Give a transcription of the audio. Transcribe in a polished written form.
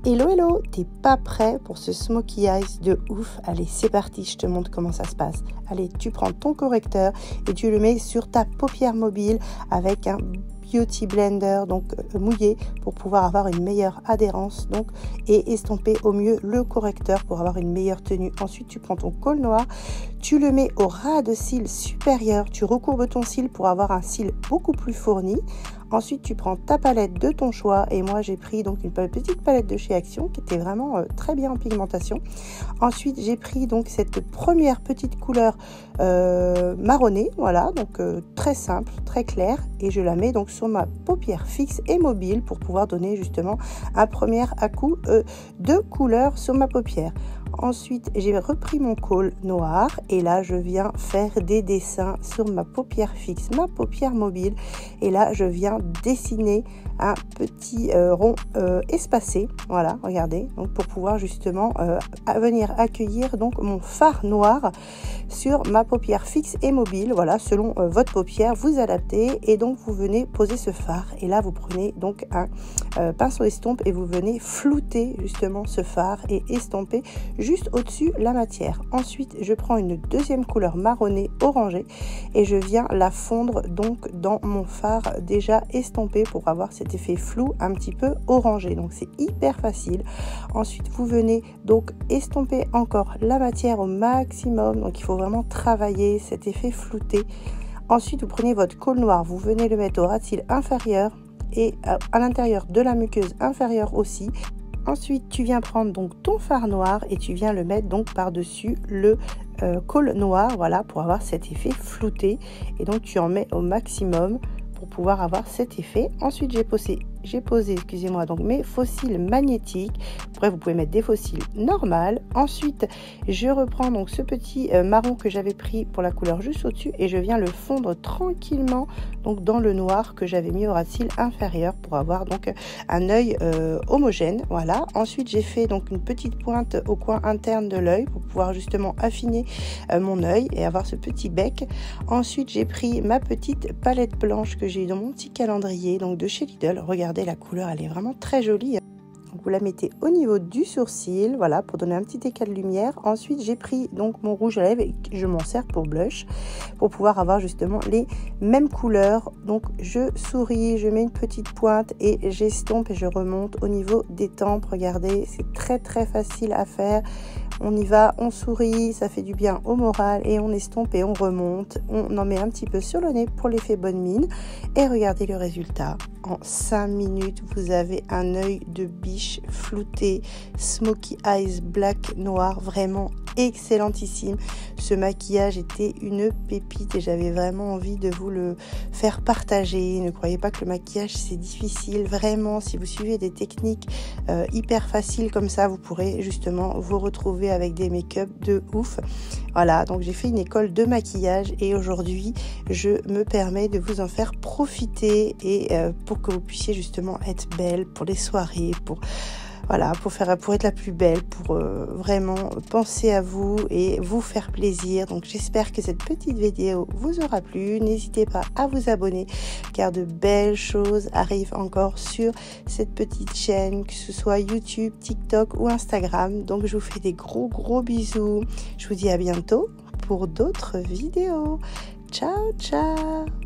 Hello hello, t'es pas prêt pour ce smokey eyes de ouf? Allez, c'est parti, je te montre comment ça se passe. Allez, tu prends ton correcteur et tu le mets sur ta paupière mobile avec un beauty blender donc mouillé pour pouvoir avoir une meilleure adhérence donc et estomper au mieux le correcteur pour avoir une meilleure tenue. Ensuite, tu prends ton col noir, tu le mets au ras de cils supérieur, tu recourbes ton cil pour avoir un cil beaucoup plus fourni. Ensuite, tu prends ta palette de ton choix et moi j'ai pris donc une petite palette de chez Action qui était vraiment très bien en pigmentation. Ensuite, j'ai pris donc cette première petite couleur marronnée, voilà, donc très simple, très claire, et je la mets donc sur ma paupière fixe et mobile pour pouvoir donner justement un premier à-coup de couleur sur ma paupière. Ensuite, j'ai repris mon col noir et là, je viens faire des dessins sur ma paupière fixe, ma paupière mobile. Et là, je viens dessiner un petit rond espacé. Voilà, regardez. Donc, pour pouvoir justement venir accueillir donc mon fard noir sur ma paupière fixe et mobile. Voilà, selon votre paupière, vous adaptez et donc vous venez poser ce fard. Et là, vous prenez donc un pinceau estompe et vous venez flouter justement ce fard et estomper juste au-dessus la matière. Ensuite, je prends une deuxième couleur marronnée orangée et je viens la fondre donc dans mon fard déjà estompé pour avoir cet effet flou un petit peu orangé. Donc c'est hyper facile. Ensuite, vous venez donc estomper encore la matière au maximum. Donc il faut vraiment travailler cet effet flouté. Ensuite, vous prenez votre col noir, vous venez le mettre au ras de cils inférieur et à l'intérieur de la muqueuse inférieure aussi. Ensuite, tu viens prendre donc ton fard noir et tu viens le mettre donc par-dessus le col noir, voilà, pour avoir cet effet flouté. Et donc, tu en mets au maximum pour pouvoir avoir cet effet. Ensuite, j'ai posé, excusez-moi, donc mes faux cils magnétiques. Après, vous pouvez mettre des faux cils normales. Ensuite, je reprends donc ce petit marron que j'avais pris pour la couleur juste au-dessus et je viens le fondre tranquillement donc dans le noir que j'avais mis au ras de cils inférieur pour avoir donc un œil homogène. Voilà. Ensuite, j'ai fait donc une petite pointe au coin interne de l'œil pour pouvoir justement affiner mon œil et avoir ce petit bec. Ensuite, j'ai pris ma petite palette blanche que j'ai eu dans mon petit calendrier donc de chez Lidl. Regardez, la couleur, elle est vraiment très jolie. Donc vous la mettez au niveau du sourcil, voilà, pour donner un petit éclat de lumière. Ensuite, j'ai pris donc mon rouge à lèvres et je m'en sers pour blush, pour pouvoir avoir justement les mêmes couleurs. Donc je souris, je mets une petite pointe et j'estompe et je remonte au niveau des tempes. Regardez, c'est très très facile à faire. On y va, on sourit, ça fait du bien au moral et on estompe et on remonte. On en met un petit peu sur le nez pour l'effet bonne mine. Et regardez le résultat. En 5 minutes, vous avez un œil de biche flouté, smokey eyes black noir, vraiment excellentissime. Ce maquillage était une pépite et j'avais vraiment envie de vous le faire partager. Ne croyez pas que le maquillage c'est difficile, vraiment. Si vous suivez des techniques hyper faciles comme ça, vous pourrez justement vous retrouver avec des make-up de ouf. Voilà, donc j'ai fait une école de maquillage et aujourd'hui je me permets de vous en faire profiter et pour que vous puissiez justement être belle pour les soirées, voilà, pour être la plus belle, pour vraiment penser à vous et vous faire plaisir. Donc j'espère que cette petite vidéo vous aura plu. N'hésitez pas à vous abonner car de belles choses arrivent encore sur cette petite chaîne, que ce soit YouTube, TikTok ou Instagram. Donc je vous fais des gros bisous. Je vous dis à bientôt pour d'autres vidéos. Ciao, ciao!